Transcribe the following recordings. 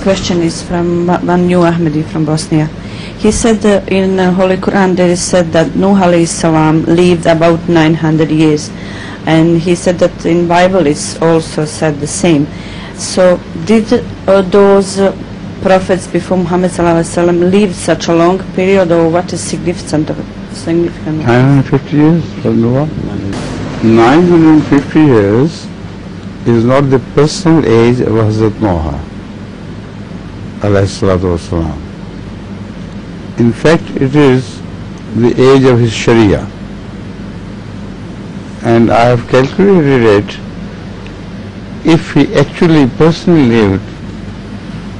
question is from one new Ahmadi from Bosnia. He said in Holy Quran there is said that Nooh alayhi salam lived about 900 years, and he said that in Bible it's also said the same. So did those prophets before Muhammad sallallahu alaihi wasallam live such a long period, or what is significant of it? 950 years for Noah. 950 years is not the personal age of Hazrat Noah alayhi salatu wasalam. In fact, it is the age of his Sharia. And I have calculated it, if he actually personally lived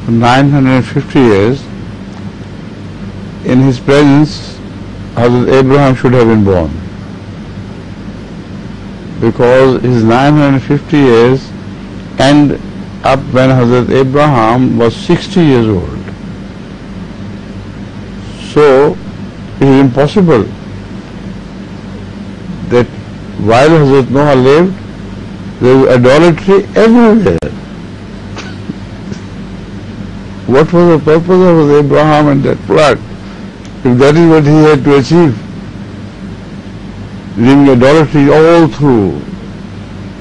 for 950 years, in his presence, Hazrat Abraham should have been born. Because his 950 years end up when Hazrat Abraham was 60 years old. So, it is impossible that while Hazrat Noah lived, there was idolatry everywhere. What was the purpose of Abraham and that flood, if that is what he had to achieve? Leaving idolatry all through,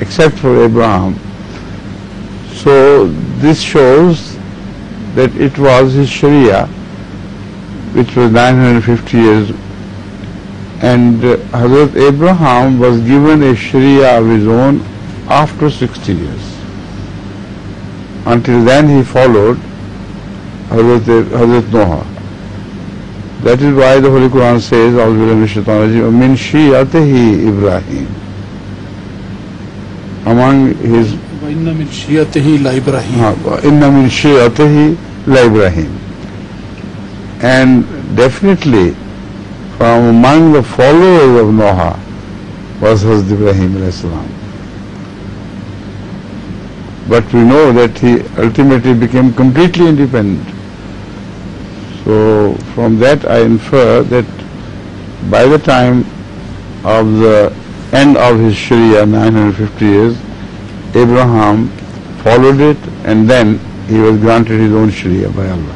except for Abraham. So this shows that it was his Sharia, which was 950 years, and Hazrat Abraham was given a Sharia of his own after 60 years. Until then he followed Hazrat Noah. That is why the Holy Quran says, "Min shiyatihi Ibrahim." Among his inna min shiyatihi la Ibrahim. Inna min shiyatihi la Ibrahim. And definitely from among the followers of Noah was Hazrat Ibrahim alayhi salam. But we know that he ultimately became completely independent. So from that I infer that by the time of the end of his Sharia, 950 years, Abraham followed it, and then he was granted his own Sharia by Allah.